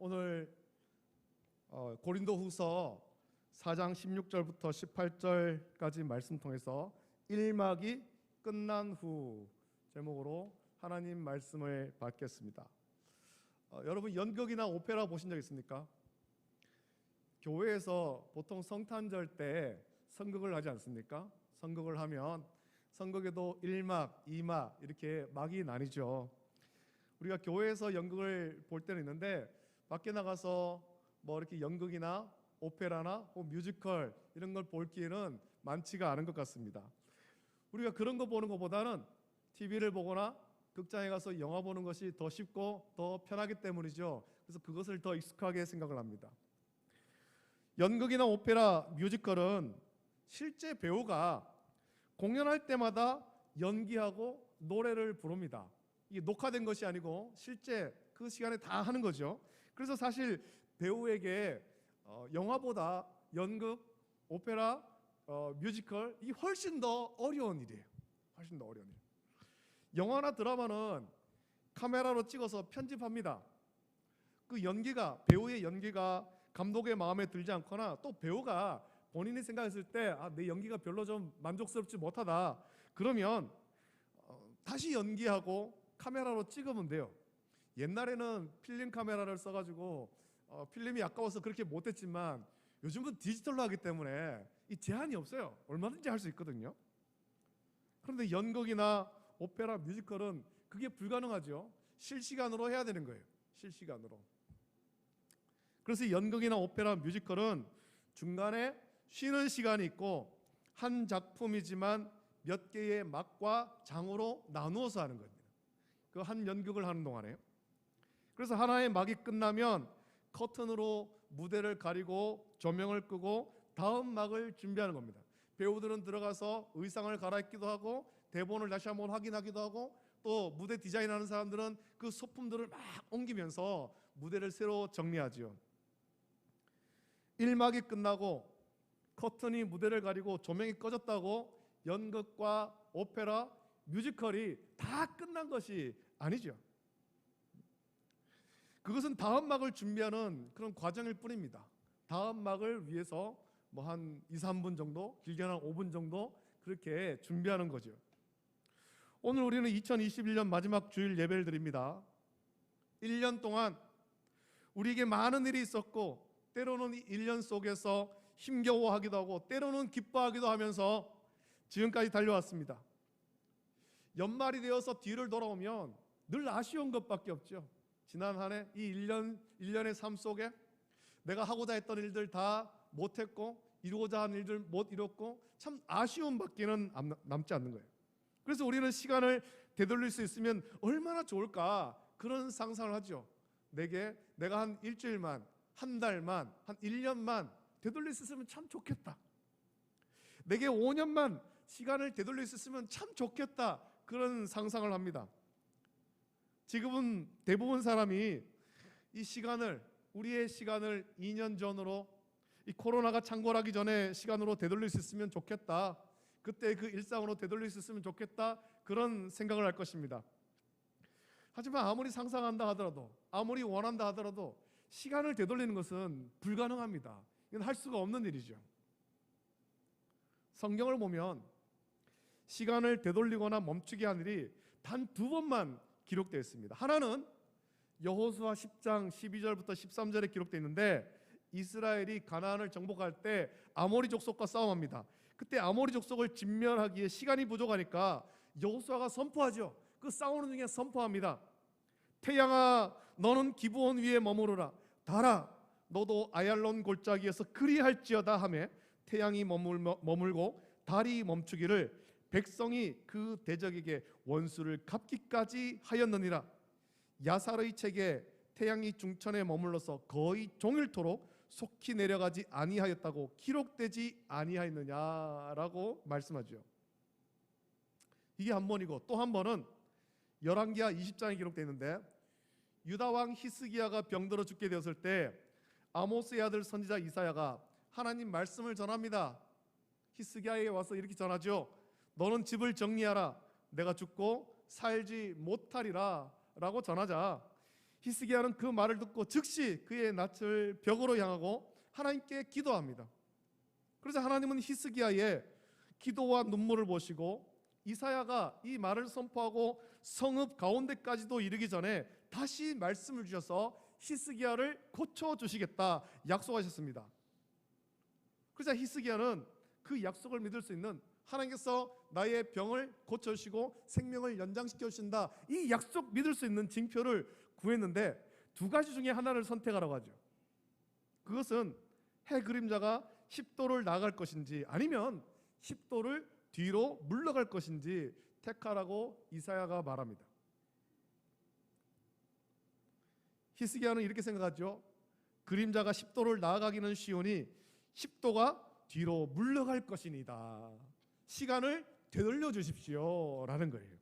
오늘 고린도후서 4장 16절부터 18절까지 말씀 통해서 1막이 끝난 후 제목으로 하나님 말씀을 받겠습니다. 여러분 연극이나 오페라 보신 적 있습니까? 교회에서 보통 성탄절 때 선극을 하지 않습니까? 선극을 하면 선극에도 1막, 2막 이렇게 막이 나뉘죠. 우리가 교회에서 연극을 볼 때는 있는데 밖에 나가서 뭐 이렇게 연극이나 오페라나 뮤지컬 이런 걸 볼 기회는 많지가 않은 것 같습니다. 우리가 그런 거 보는 것보다는 TV를 보거나 극장에 가서 영화 보는 것이 더 쉽고 더 편하기 때문이죠. 그래서 그것을 더 익숙하게 생각을 합니다. 연극이나 오페라, 뮤지컬은 실제 배우가 공연할 때마다 연기하고 노래를 부릅니다. 이게 녹화된 것이 아니고 실제 그 시간에 다 하는 거죠. 그래서 사실 배우에게 영화보다 연극, 오페라, 뮤지컬 이 훨씬 더 어려운 일이에요. 훨씬 더 어려운 일. 영화나 드라마는 카메라로 찍어서 편집합니다. 그 연기가 배우의 연기가 감독의 마음에 들지 않거나 또 배우가 본인이 생각했을 때 내 연기가 별로 좀 만족스럽지 못하다 그러면 다시 연기하고 카메라로 찍으면 돼요. 옛날에는 필름 카메라를 써가지고 필름이 아까워서 그렇게 못했지만 요즘은 디지털로 하기 때문에 이 제한이 없어요. 얼마든지 할 수 있거든요. 그런데 연극이나 오페라, 뮤지컬은 그게 불가능하죠. 실시간으로 해야 되는 거예요. 실시간으로. 그래서 연극이나 오페라, 뮤지컬은 중간에 쉬는 시간이 있고 한 작품이지만 몇 개의 막과 장으로 나누어서 하는 겁니다. 그 한 연극을 하는 동안에요. 그래서 하나의 막이 끝나면 커튼으로 무대를 가리고 조명을 끄고 다음 막을 준비하는 겁니다. 배우들은 들어가서 의상을 갈아입기도 하고 대본을 다시 한번 확인하기도 하고 또 무대 디자인하는 사람들은 그 소품들을 막 옮기면서 무대를 새로 정리하죠. 1막이 끝나고 커튼이 무대를 가리고 조명이 꺼졌다고 연극과 오페라, 뮤지컬이 다 끝난 것이 아니죠. 그것은 다음 막을 준비하는 그런 과정일 뿐입니다. 다음 막을 위해서 뭐 한 2, 3분 정도, 길게는 한 5분 정도 그렇게 준비하는 거죠. 오늘 우리는 2021년 마지막 주일 예배를 드립니다. 1년 동안 우리에게 많은 일이 있었고 때로는 1년 속에서 힘겨워하기도 하고 때로는 기뻐하기도 하면서 지금까지 달려왔습니다. 연말이 되어서 뒤를 돌아오면 늘 아쉬운 것밖에 없죠. 지난 한 해 이 1년의 삶 속에 내가 하고자 했던 일들 다 못했고 이루고자 한 일들 못 이뤘고 참 아쉬움밖에는 남지 않는 거예요. 그래서 우리는 시간을 되돌릴 수 있으면 얼마나 좋을까 그런 상상을 하죠. 내가 한 일주일만, 한 달만, 한 1년만 되돌릴 수 있으면 참 좋겠다. 내게 5년만 시간을 되돌릴 수 있으면 참 좋겠다. 그런 상상을 합니다. 지금은 대부분 사람이 이 시간을 우리의 시간을 2년 전으로 이 코로나가 창궐하기 전에 시간으로 되돌릴 수 있으면 좋겠다. 그때 그 일상으로 되돌릴 수 있으면 좋겠다. 그런 생각을 할 것입니다. 하지만 아무리 상상한다 하더라도 아무리 원한다 하더라도 시간을 되돌리는 것은 불가능합니다. 이건 할 수가 없는 일이죠. 성경을 보면 시간을 되돌리거나 멈추게 한 일이 단 2번만 기록되어 있습니다. 하나는 여호수아 10장 12절부터 13절에 기록되어 있는데 이스라엘이 가나안을 정복할 때 아모리 족속과 싸움합니다. 그때 아모리 족속을 진멸하기에 시간이 부족하니까 여호수아가 선포하죠. 그 싸우는 중에 선포합니다. 태양아 너는 기브온 위에 머무르라. 달아 너도 아얄론 골짜기에서 그리할지어다 하며 태양이 머물고 달이 멈추기를 백성이 그 대적에게 원수를 갚기까지 하였느니라. 야살의 책에 태양이 중천에 머물러서 거의 종일토록 속히 내려가지 아니하였다고 기록되지 아니하였느냐라고 말씀하죠. 이게 한 번이고 또 한 번은 열왕기하 20장에 기록되어 있는데 유다 왕 히스기야가 병들어 죽게 되었을 때 아모스의 아들 선지자 이사야가 하나님 말씀을 전합니다. 히스기야에게 와서 이렇게 전하죠. 너는 집을 정리하라. 내가 죽고 살지 못하리라 라고 전하자 히스기야는 그 말을 듣고 즉시 그의 낯을 벽으로 향하고 하나님께 기도합니다. 그래서 하나님은 히스기야의 기도와 눈물을 보시고 이사야가 이 말을 선포하고 성읍 가운데까지도 이르기 전에 다시 말씀을 주셔서 히스기야를 고쳐주시겠다 약속하셨습니다. 그래서 히스기야는 그 약속을 믿을 수 있는, 하나님께서 나의 병을 고쳐주시고 생명을 연장시켜 주신다, 이 약속 믿을 수 있는 징표를 구했는데 두 가지 중에 하나를 선택하라고 하죠. 그것은 해 그림자가 10도를 나아갈 것인지 아니면 10도를 뒤로 물러갈 것인지 택하라고 이사야가 말합니다. 히스기야는 이렇게 생각하죠. 그림자가 10도를 나아가기는 쉬우니 10도가 뒤로 물러갈 것이니다. 시간을 되돌려 주십시오 라는 거예요.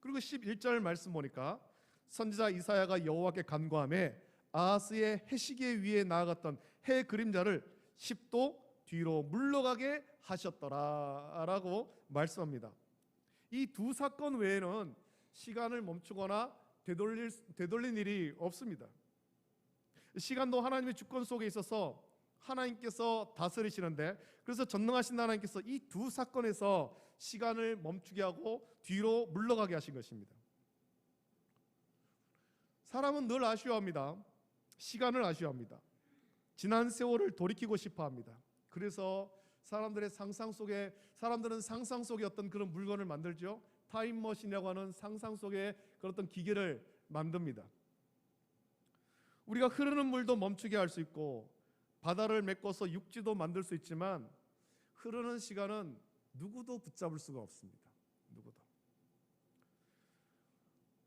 그리고 11절 말씀 보니까 선지자 이사야가 여호와께 간구하며 아하스의 해시계 위에 나아갔던 해 그림자를 10도 뒤로 물러가게 하셨더라 라고 말씀합니다. 이 두 사건 외에는 시간을 멈추거나 되돌린 일이 없습니다. 시간도 하나님의 주권 속에 있어서 하나님께서 다스리시는데, 그래서 전능하신 하나님께서 이 두 사건에서 시간을 멈추게 하고 뒤로 물러가게 하신 것입니다. 사람은 늘 아쉬워합니다. 시간을 아쉬워합니다. 지난 세월을 돌이키고 싶어합니다. 그래서 사람들은 상상 속에 어떤 그런 물건을 만들죠. 타임머신이라고 하는 상상 속에 그런 어떤 기계를 만듭니다. 우리가 흐르는 물도 멈추게 할 수 있고 바다를 메꿔서 육지도 만들 수 있지만 흐르는 시간은 누구도 붙잡을 수가 없습니다. 누구도.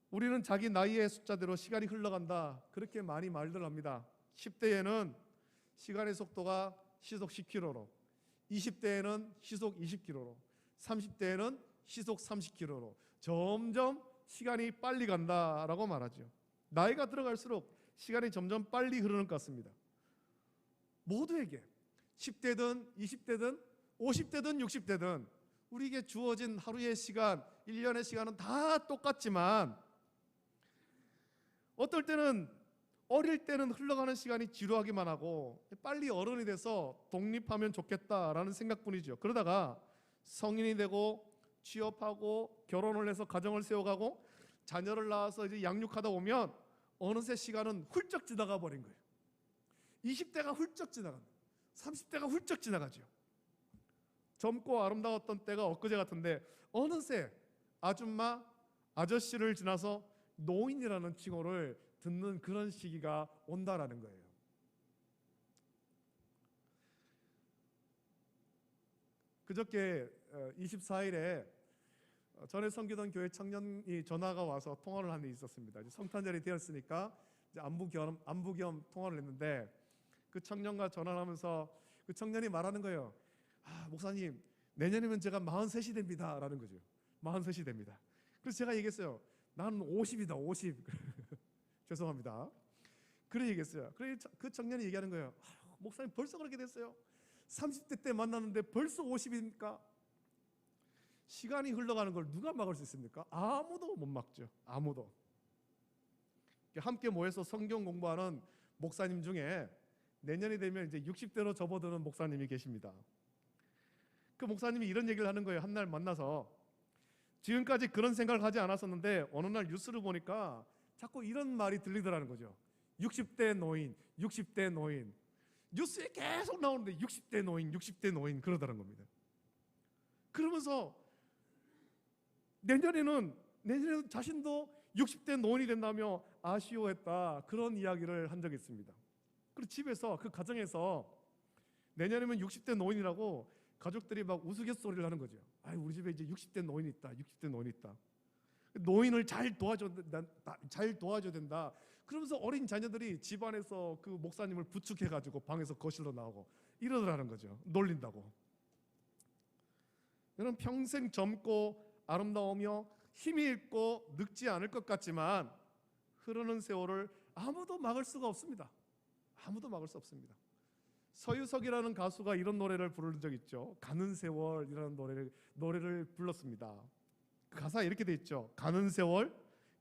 우리는 자기 나이의 숫자대로 시간이 흘러간다, 그렇게 많이 말들 합니다. 10대에는 시간의 속도가 시속 10km로, 20대에는 시속 20km로, 30대에는 시속 30km로 점점 시간이 빨리 간다라고 말하죠. 나이가 들어갈수록 시간이 점점 빨리 흐르는 것 같습니다. 모두에게 10대든 20대든 50대든 60대든 우리에게 주어진 하루의 시간, 1년의 시간은 다 똑같지만 어떨 때는 어릴 때는 흘러가는 시간이 지루하기만 하고 빨리 어른이 돼서 독립하면 좋겠다라는 생각뿐이죠. 그러다가 성인이 되고 취업하고 결혼을 해서 가정을 세워가고 자녀를 낳아서 이제 양육하다 보면 어느새 시간은 훌쩍 지나가 버린 거예요. 20대가 훌쩍 지나간다. 30대가 훌쩍 지나가죠. 젊고 아름다웠던 때가 엊그제 같은데 어느새 아줌마, 아저씨를 지나서 노인이라는 칭호를 듣는 그런 시기가 온다라는 거예요. 그저께 24일에 전에 섬기던 교회 청년이 전화가 와서 통화를 한 일이 있었습니다. 이제 성탄절이 되었으니까 이제 안부 겸 통화를 했는데 그 청년과 전화를 하면서 그 청년이 말하는 거예요. 목사님, 내년이면 제가 43이 됩니다 라는 거죠. 43이 됩니다. 그래서 제가 얘기했어요. 나는 50이다 50. 죄송합니다. 그래 얘기했어요. 그래 그 청년이 얘기하는 거예요. 목사님 벌써 그렇게 됐어요? 30대 때 만났는데 벌써 50입니까? 시간이 흘러가는 걸 누가 막을 수 있습니까? 아무도 못 막죠. 아무도. 함께 모여서 성경 공부하는 목사님 중에 내년이 되면 이제 60대로 접어드는 목사님이 계십니다. 그 목사님이 이런 얘기를 하는 거예요. 한 날 만나서 지금까지 그런 생각을 하지 않았었는데 어느 날 뉴스를 보니까 자꾸 이런 말이 들리더라는 거죠. 60대 노인, 60대 노인. 뉴스에 계속 나오는데 60대 노인, 60대 노인 그러더라는 겁니다. 그러면서 내년에는 자신도 60대 노인이 된다며 아쉬워했다, 그런 이야기를 한 적이 있습니다. 그리고 집에서 그 가정에서 내년이면 60대 노인이라고 가족들이 막 우스갯소리를 하는 거죠. 우리 집에 이제 60대 노인이 있다. 60대 노인이 있다. 노인을 잘 도와줘야 된다. 그러면서 어린 자녀들이 집안에서 그 목사님을 부축해가지고 방에서 거실로 나오고 이러더라는 거죠. 놀린다고. 여러분, 평생 젊고 아름다우며 힘이 있고 늙지 않을 것 같지만 흐르는 세월을 아무도 막을 수가 없습니다. 아무도 막을 수 없습니다. 서유석이라는 가수가 이런 노래를 부른 적 있죠. 가는 세월이라는 노래를 불렀습니다. 그 가사에 이렇게 돼 있죠. 가는 세월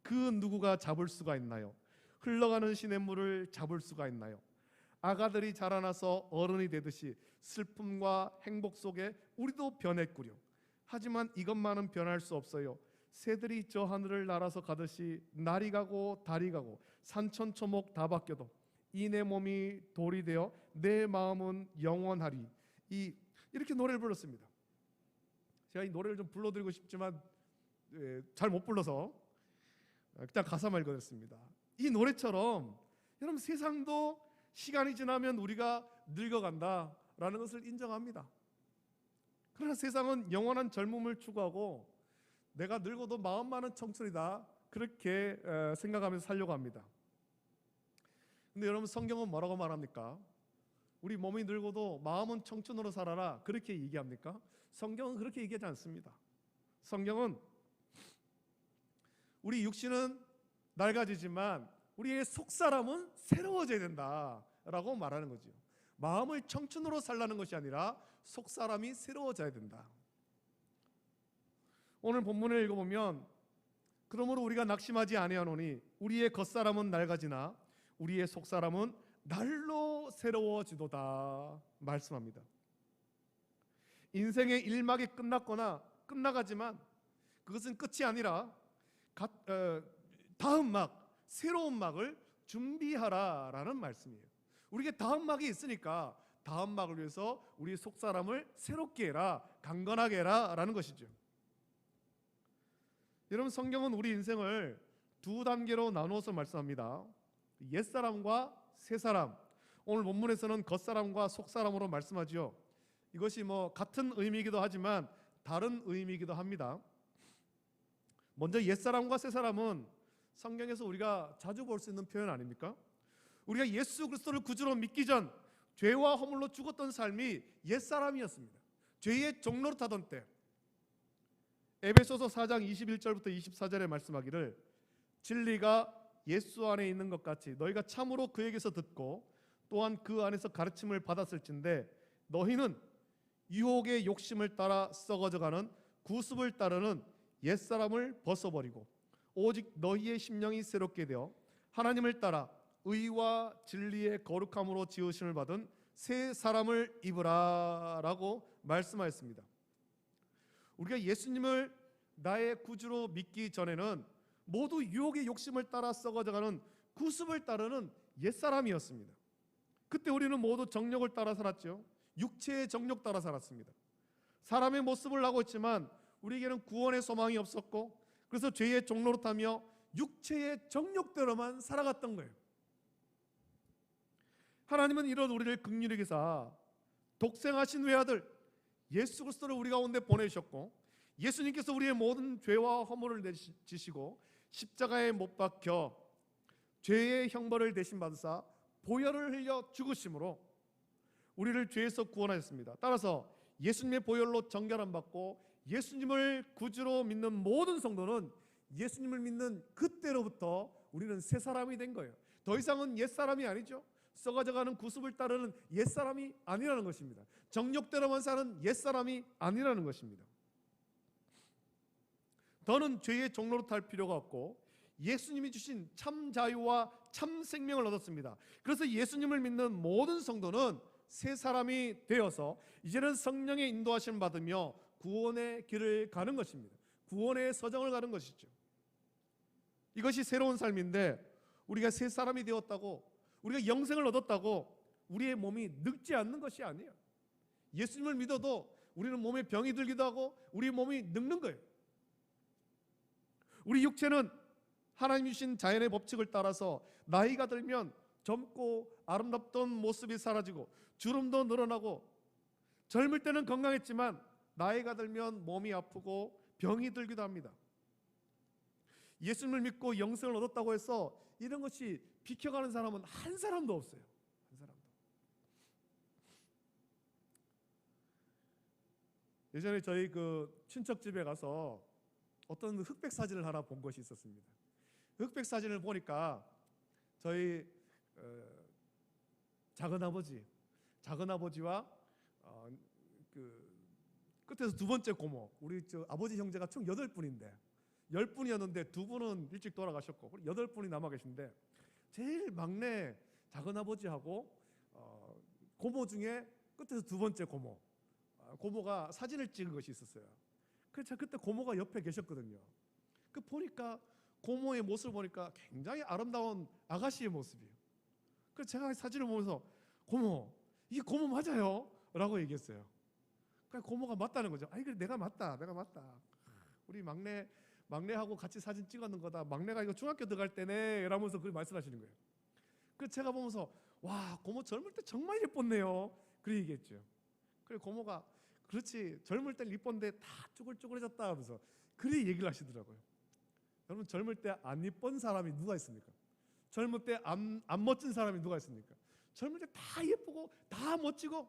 그 누구가 잡을 수가 있나요? 흘러가는 시냇물을 잡을 수가 있나요? 아가들이 자라나서 어른이 되듯이 슬픔과 행복 속에 우리도 변했구려. 하지만 이것만은 변할 수 없어요. 새들이 저 하늘을 날아서 가듯이 날이 가고 달이 가고 산천초목 다 바뀌어도 이 내 몸이 돌이 되어 내 마음은 영원하리. 이렇게 노래를 불렀습니다. 제가 이 노래를 좀 불러드리고 싶지만 잘 못 불러서 그냥 가사만 읽어드렸습니다. 이 노래처럼 여러분, 세상도 시간이 지나면 우리가 늙어간다라는 것을 인정합니다. 그러나 세상은 영원한 젊음을 추구하고 내가 늙어도 마음만은 청춘이다, 그렇게 생각하면서 살려고 합니다. 근데 여러분, 성경은 뭐라고 말합니까? 우리 몸이 늙어도 마음은 청춘으로 살아라, 그렇게 얘기합니까? 성경은 그렇게 얘기하지 않습니다. 성경은 우리 육신은 낡아지지만 우리의 속사람은 새로워져야 된다라고 말하는 거죠. 마음을 청춘으로 살라는 것이 아니라 속사람이 새로워져야 된다. 오늘 본문을 읽어보면 그러므로 우리가 낙심하지 아니하노니 우리의 겉사람은 낡아지나 우리의 속사람은 날로 새로워지도다 말씀합니다. 인생의 일막이 끝났거나 끝나가지만 그것은 끝이 아니라 다음 막, 새로운 막을 준비하라라는 말씀이에요. 우리가 다음 막이 있으니까 다음 막을 위해서 우리 속사람을 새롭게 해라, 강건하게 해라 라는 것이죠. 여러분, 성경은 우리 인생을 두 단계로 나누어서 말씀합니다. 옛사람과 새사람. 오늘 본문에서는 겉사람과 속사람으로 말씀하죠. 이것이 같은 의미이기도 하지만 다른 의미이기도 합니다. 먼저 옛사람과 새사람은 성경에서 우리가 자주 볼 수 있는 표현 아닙니까? 우리가 예수 그리스도를 구주로 믿기 전 죄와 허물로 죽었던 삶이 옛사람이었습니다. 죄의 종로를 타던 때, 에베소서 4장 21절부터 24절에 말씀하기를 진리가 예수 안에 있는 것 같이 너희가 참으로 그에게서 듣고 또한 그 안에서 가르침을 받았을진데 너희는 유혹의 욕심을 따라 썩어져가는 구습을 따르는 옛사람을 벗어버리고 오직 너희의 심령이 새롭게 되어 하나님을 따라 의와 진리의 거룩함으로 지으심을 받은 새 사람을 입으라 라고 말씀하였습니다. 우리가 예수님을 나의 구주로 믿기 전에는 모두 유혹의 욕심을 따라 썩어져가는 구습을 따르는 옛사람이었습니다. 그때 우리는 모두 정욕을 따라 살았죠. 육체의 정욕 따라 살았습니다. 사람의 모습을 하고 있지만 우리에게는 구원의 소망이 없었고 그래서 죄의 종노릇하며 육체의 정욕대로만 살아갔던 거예요. 하나님은 이런 우리를 긍휼히 여기사 독생하신 외아들 예수 그리스도를 우리 가운데 보내주셨고 예수님께서 우리의 모든 죄와 허물을 지시고 십자가에 못 박혀 죄의 형벌을 대신 받으사 보혈을 흘려 죽으심으로 우리를 죄에서 구원하셨습니다. 따라서 예수님의 보혈로 정결함 받고 예수님을 구주로 믿는 모든 성도는 예수님을 믿는 그때로부터 우리는 새 사람이 된 거예요. 더 이상은 옛 사람이 아니죠. 썩어져가는 구습을 따르는 옛 사람이 아니라는 것입니다. 정욕대로만 사는 옛 사람이 아니라는 것입니다. 더는 죄의 종로로 탈 필요가 없고 예수님이 주신 참 자유와 참 생명을 얻었습니다. 그래서 예수님을 믿는 모든 성도는 새 사람이 되어서 이제는 성령의 인도하심을 받으며 구원의 길을 가는 것입니다. 구원의 서정을 가는 것이죠. 이것이 새로운 삶인데 우리가 새 사람이 되었다고 우리가 영생을 얻었다고 우리의 몸이 늙지 않는 것이 아니에요. 예수님을 믿어도 우리는 몸에 병이 들기도 하고 우리 몸이 늙는 거예요. 우리 육체는 하나님 주신 자연의 법칙을 따라서 나이가 들면 젊고 아름답던 모습이 사라지고 주름도 늘어나고 젊을 때는 건강했지만 나이가 들면 몸이 아프고 병이 들기도 합니다. 예수님을 믿고 영생을 얻었다고 해서 이런 것이 비켜가는 사람은 한 사람도 없어요. 한 사람도. 예전에 저희 그 친척 집에 가서 어떤 흑백 사진을 하나 본 것이 있었습니다. 흑백 사진을 보니까 저희 작은아버지와 그 끝에서 두 번째 고모, 우리 저 아버지 형제가 총 8분인데 10분이었는데 2분은 일찍 돌아가셨고 8분이 남아 계신데 제일 막내 작은아버지하고 고모 중에 끝에서 2번째 고모가 사진을 찍은 것이 있었어요. 그래서 제가 그때 고모가 옆에 계셨거든요. 그 보니까 고모의 모습을 보니까 굉장히 아름다운 아가씨의 모습이에요. 그래서 제가 사진을 보면서 고모, 이게 고모 맞아요? 라고 얘기했어요. 그러니까 고모가 맞다는 거죠. 아니 그래 내가 맞다. 우리 막내하고 같이 사진 찍었는 거다. 막내가 이거 중학교 들어갈 때네. 이러면서 그렇게 말씀하시는 거예요. 그래서 제가 보면서 와 고모 젊을 때 정말 예뻤네요. 그렇게 얘기했죠. 그리고 고모가 그렇지 젊을 때 이뻤는데 다 쭈글쭈글해졌다 하면서 그렇게 얘기를 하시더라고요. 여러분 젊을 때 안 예쁜 사람이 누가 있습니까? 젊을 때 안 멋진 사람이 누가 있습니까? 젊을 때 다 예쁘고 다 멋지고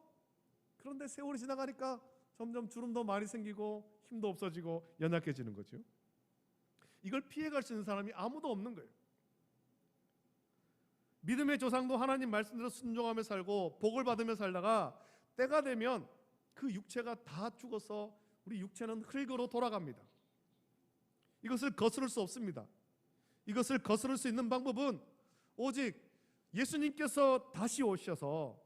그런데 세월이 지나가니까 점점 주름도 많이 생기고 힘도 없어지고 연약해지는 거죠. 이걸 피해갈 수 있는 사람이 아무도 없는 거예요. 믿음의 조상도 하나님 말씀대로 순종하며 살고 복을 받으며 살다가 때가 되면 그 육체가 다 죽어서 우리 육체는 흙으로 돌아갑니다. 이것을 거스를 수 없습니다. 이것을 거스를 수 있는 방법은 오직 예수님께서 다시 오시면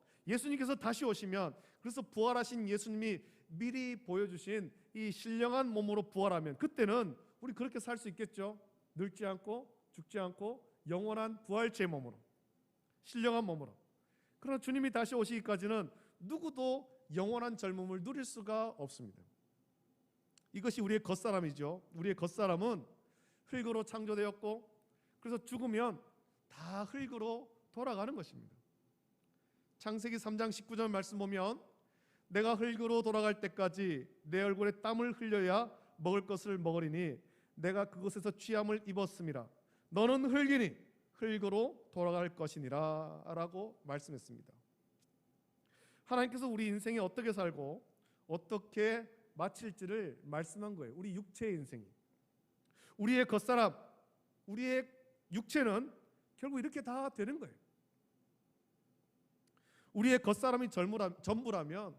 그래서 부활하신 예수님이 미리 보여주신 이 신령한 몸으로 부활하면 그때는 우리 그렇게 살 수 있겠죠. 늙지 않고 죽지 않고 영원한 부활체 몸으로 신령한 몸으로. 그러나 주님이 다시 오시기까지는 누구도 영원한 젊음을 누릴 수가 없습니다. 이것이 우리의 겉사람이죠. 우리의 겉사람은 흙으로 창조되었고 그래서 죽으면 다 흙으로 돌아가는 것입니다. 창세기 3장 19절 말씀 보면 내가 흙으로 돌아갈 때까지 내 얼굴에 땀을 흘려야 먹을 것을 먹으리니 내가 그곳에서 취함을 입었음이라. 너는 흙이니 흙으로 돌아갈 것이니라 라고 말씀했습니다. 하나님께서 우리 인생에 어떻게 살고 어떻게 마칠지를 말씀한 거예요. 우리 육체의 인생이. 우리의 겉사람, 우리의 육체는 결국 이렇게 다 되는 거예요. 우리의 겉사람이 전부라면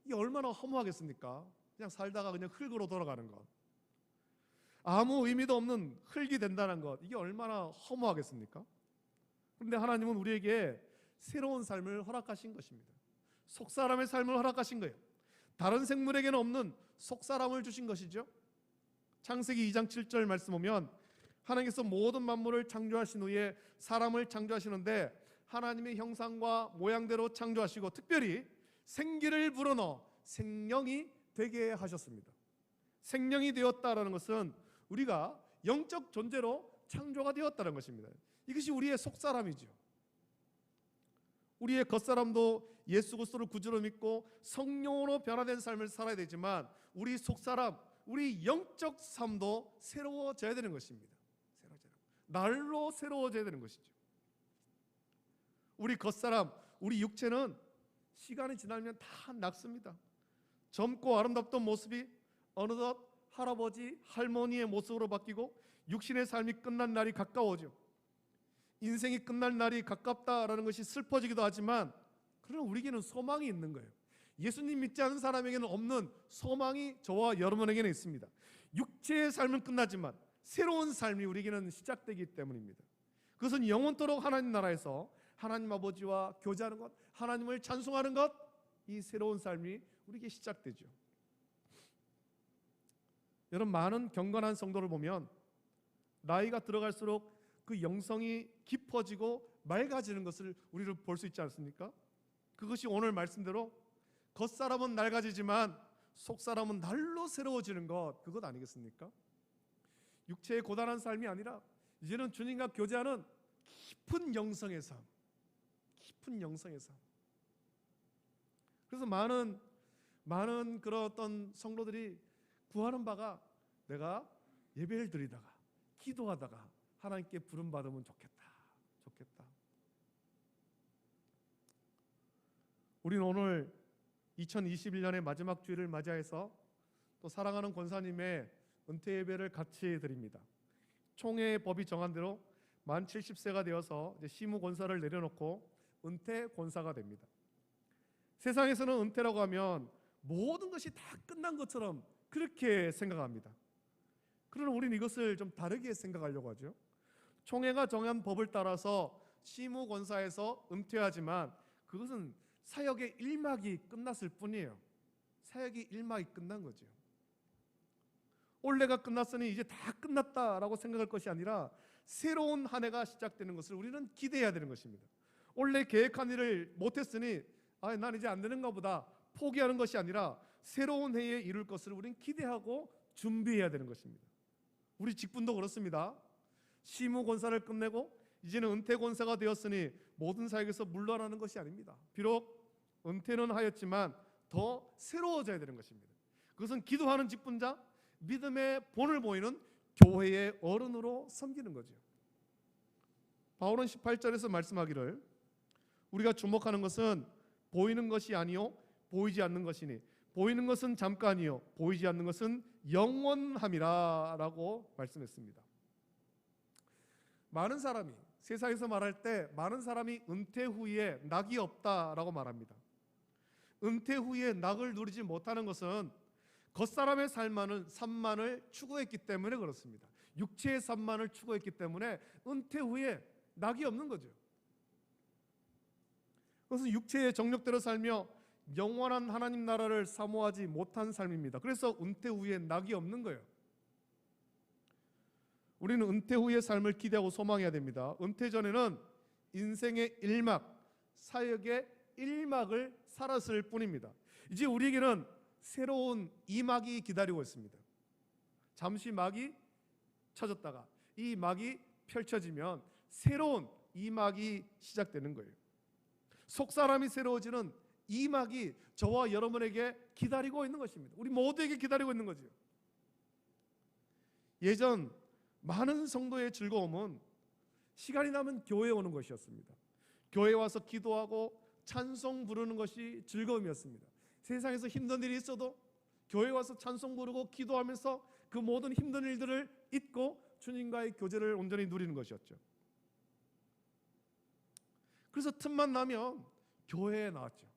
이게 얼마나 허무하겠습니까? 그냥 살다가 그냥 흙으로 돌아가는 것, 아무 의미도 없는 흙이 된다는 것, 이게 얼마나 허무하겠습니까? 그런데 하나님은 우리에게 새로운 삶을 허락하신 것입니다. 속사람의 삶을 허락하신 거예요. 다른 생물에게는 없는 속사람을 주신 것이죠. 창세기 2장 7절 말씀 보면 하나님께서 모든 만물을 창조하신 후에 사람을 창조하시는데 하나님의 형상과 모양대로 창조하시고 특별히 생기를 불어넣어 생명이 되게 하셨습니다. 생명이 되었다라는 것은 우리가 영적 존재로 창조가 되었다는 것입니다. 이것이 우리의 속사람이죠. 우리의 겉사람도 예수 그리스도를 구주로 믿고 성령으로 변화된 삶을 살아야 되지만 우리 속사람, 우리 영적 삶도 새로워져야 되는 것입니다. 날로 새로워져야 되는 것이죠. 우리 겉사람, 우리 육체는 시간이 지나면 다 낡습니다. 젊고 아름답던 모습이 어느덧 할아버지, 할머니의 모습으로 바뀌고 육신의 삶이 끝난 날이 가까워져. 인생이 끝날 날이 가깝다라는 것이 슬퍼지기도 하지만 그러나 우리에게는 소망이 있는 거예요. 예수님 믿지 않은 사람에게는 없는 소망이 저와 여러분에게는 있습니다. 육체의 삶은 끝나지만 새로운 삶이 우리에게는 시작되기 때문입니다. 그것은 영원토록 하나님 나라에서 하나님 아버지와 교제하는 것, 하나님을 찬송하는 것, 이 새로운 삶이 우리에게 시작되죠. 여러분, 많은 경건한 성도를 보면 나이가 들어갈수록 그 영성이 깊어지고 맑아지는 것을 우리를 볼 수 있지 않습니까? 그것이 오늘 말씀대로 겉사람은 낡아지지만 속사람은 날로 새로워지는 것, 그것 아니겠습니까? 육체의 고단한 삶이 아니라 이제는 주님과 교제하는 깊은 영성의 삶, 깊은 영성의 삶. 그래서 많은 그런 어떤 성도들이 구하는 바가 내가 예배를 드리다가 기도하다가 하나님께 부름 받으면 좋겠다. 우리는 오늘 2021년의 마지막 주일을 맞이해서 또 사랑하는 권사님의 은퇴 예배를 같이 드립니다. 총회 법이 정한 대로 만 70세가 되어서 이제 시무 권사를 내려놓고 은퇴 권사가 됩니다. 세상에서는 은퇴라고 하면 모든 것이 다 끝난 것처럼 그렇게 생각합니다. 그러나 우리는 이것을 좀 다르게 생각하려고 하죠. 총회가 정한 법을 따라서 시무권사에서 은퇴하지만 그것은 사역의 1막이 끝났을 뿐이에요. 사역이 1막이 끝난 거죠. 올해가 끝났으니 이제 다 끝났다라고 생각할 것이 아니라 새로운 한 해가 시작되는 것을 우리는 기대해야 되는 것입니다. 올해 계획한 일을 못했으니 난 이제 안 되는가 보다 포기하는 것이 아니라 새로운 해에 이룰 것을 우리는 기대하고 준비해야 되는 것입니다. 우리 직분도 그렇습니다. 시무권사를 끝내고 이제는 은퇴권사가 되었으니 모든 사역에서 물러나는 것이 아닙니다. 비록 은퇴는 하였지만 더 새로워져야 되는 것입니다. 그것은 기도하는 직분자, 믿음의 본을 보이는 교회의 어른으로 섬기는 거죠. 바울은 18절에서 말씀하기를 우리가 주목하는 것은 보이는 것이 아니요 보이지 않는 것이니 보이는 것은 잠깐이요 보이지 않는 것은 영원함이라 라고 말씀했습니다. 많은 사람이 세상에서 말할 때 많은 사람이 은퇴 후에 낙이 없다라고 말합니다. 은퇴 후에 낙을 누리지 못하는 것은 겉사람의 삶만을 추구했기 때문에 그렇습니다. 육체의 삶만을 추구했기 때문에 은퇴 후에 낙이 없는 거죠. 그것은 육체의 정욕대로 살며 영원한 하나님 나라를 사모하지 못한 삶입니다. 그래서 은퇴 후에 낙이 없는 거예요. 우리는 은퇴 후의 삶을 기대하고 소망해야 됩니다. 은퇴 전에는 인생의 1막, 사역의 1막을 살았을 뿐입니다. 이제 우리에게는 새로운 2막이 기다리고 있습니다. 잠시 막이 쳐졌다가 이 막이 펼쳐지면 새로운 2막이 시작되는 거예요. 속사람이 새로워지는 2막이 저와 여러분에게 기다리고 있는 것입니다. 우리 모두에게 기다리고 있는 거죠. 예전 많은 성도의 즐거움은 시간이 나면 교회에 오는 것이었습니다. 교회에 와서 기도하고 찬송 부르는 것이 즐거움이었습니다. 세상에서 힘든 일이 있어도 교회에 와서 찬송 부르고 기도하면서 그 모든 힘든 일들을 잊고 주님과의 교제를 온전히 누리는 것이었죠. 그래서 틈만 나면 교회에 나왔죠.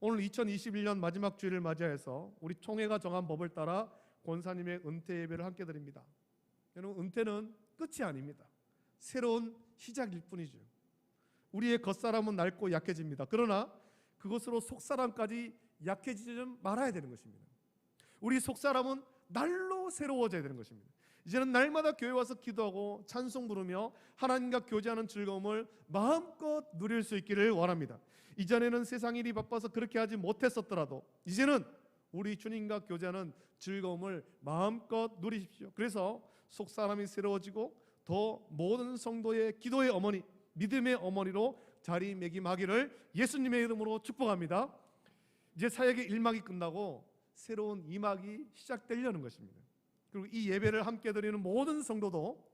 오늘 2021년 마지막 주일을 맞이해서 우리 총회가 정한 법을 따라 권사님의 은퇴 예배를 함께 드립니다. 여러분, 은퇴는 끝이 아닙니다. 새로운 시작일 뿐이죠. 우리의 겉사람은 낡고 약해집니다. 그러나 그것으로 속사람까지 약해지지 말아야 되는 것입니다. 우리 속사람은 날로 새로워져야 되는 것입니다. 이제는 날마다 교회 와서 기도하고 찬송 부르며 하나님과 교제하는 즐거움을 마음껏 누릴 수 있기를 원합니다. 이전에는 세상 일이 바빠서 그렇게 하지 못했었더라도 이제는 우리 주님과 교제하는 즐거움을 마음껏 누리십시오. 그래서 속사람이 새로워지고 더 모든 성도의 기도의 어머니, 믿음의 어머니로 자리매김하기를 예수님의 이름으로 축복합니다. 이제 사역의 1막이 끝나고 새로운 2막이 시작되려는 것입니다. 그리고 이 예배를 함께 드리는 모든 성도도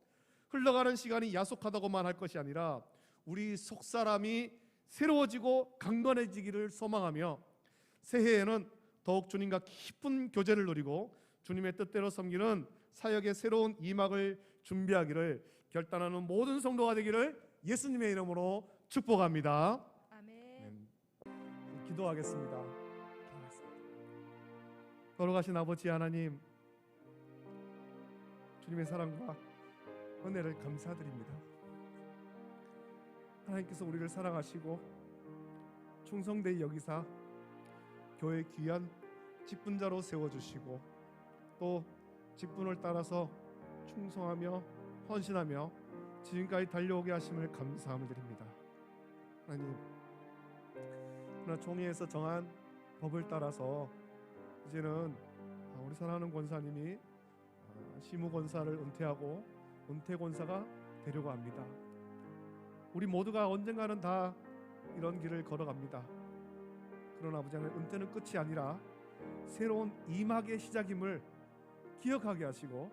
흘러가는 시간이 야속하다고만 할 것이 아니라 우리 속사람이 새로워지고 강건해지기를 소망하며 새해에는 더욱 주님과 깊은 교제를 누리고 주님의 뜻대로 섬기는 사역의 새로운 2막을 준비하기를 결단하는 모든 성도가 되기를 예수님의 이름으로 축복합니다. 아멘. 기도하겠습니다. 걸어가신 아버지 하나님, 주님의 사랑과 은혜를 감사드립니다. 하나님께서 우리를 사랑하시고 충성되이 여기사 교회 귀한 직분자로 세워주시고 또 직분을 따라서 충성하며 헌신하며 지금까지 달려오게 하심을 감사함을 드립니다. 하나님, 그러나 총회에서 정한 법을 따라서 이제는 우리 사랑하는 권사님이 시무권사를 은퇴하고 은퇴권사가 되려고 합니다. 우리 모두가 언젠가는 다 이런 길을 걸어갑니다. 그러나 아버지 하나님, 은퇴는 끝이 아니라 새로운 2막의 시작임을 기억하게 하시고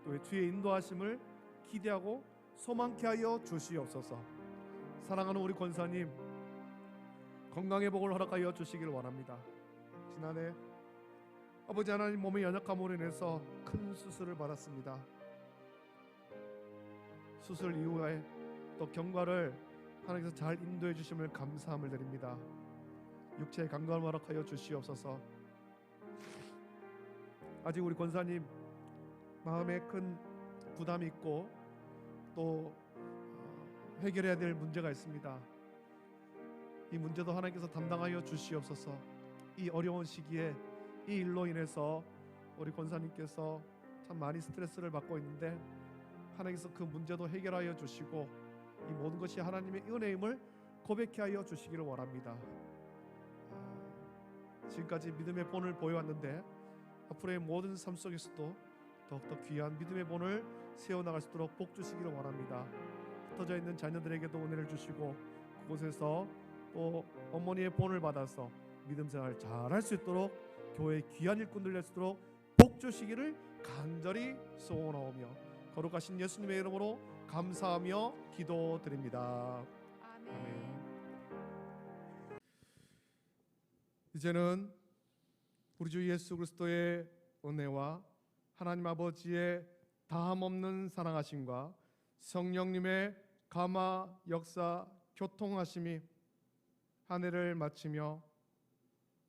또 주의 인도하심을 기대하고 소망케 하여 주시옵소서. 사랑하는 우리 권사님, 건강의 복을 허락하여 주시길 원합니다. 지난해 아버지 하나님 몸의 연약함으로 인해서 큰 수술을 받았습니다. 수술 이후에 또 경과를 하나님께서 잘 인도해 주심을 감사함을 드립니다. 육체의 강건함을 허락하여 주시옵소서. 아직 우리 권사님 마음에 큰 부담이 있고 또 해결해야 될 문제가 있습니다. 이 문제도 하나님께서 담당하여 주시옵소서. 이 어려운 시기에 이 일로 인해서 우리 권사님께서 참 많이 스트레스를 받고 있는데 하나님께서 그 문제도 해결하여 주시고 이 모든 것이 하나님의 은혜임을 고백해 하여 주시기를 원합니다. 지금까지 믿음의 본을 보여왔는데 앞으로의 모든 삶 속에서도 더욱더 귀한 믿음의 본을 세워나갈 수 있도록 복 주시기를 원합니다. 흩어져 있는 자녀들에게도 은혜를 주시고 그곳에서 또 어머니의 본을 받아서 믿음 생활을 잘할 수 있도록 교회의 귀한 일꾼들 될 수 있도록 복 주시기를 간절히 소원하오며 거룩하신 예수님의 이름으로 감사하며 기도드립니다. 아멘. 이제는 우리 주 예수 그리스도의 은혜와 하나님 아버지의 다함없는 사랑하심과 성령님의 감화 역사 교통하심이 한 해를 마치며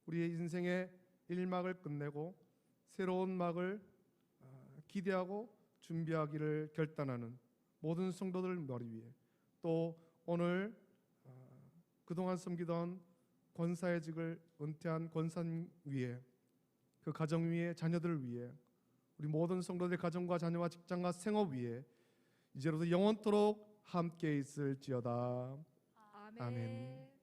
우리의 인생의 1막을 끝내고 새로운 막을 기대하고 준비하기를 결단하는 모든 성도들 머리 위에 또 오늘 그동안 섬기던 권사의 직을 은퇴한 권사님 위에 그 가정 위에 자녀들을 위해 우리 모든 성도들의 가정과 자녀와 직장과 생업 위에 이제로부터 영원토록 함께 있을지어다. 아멘.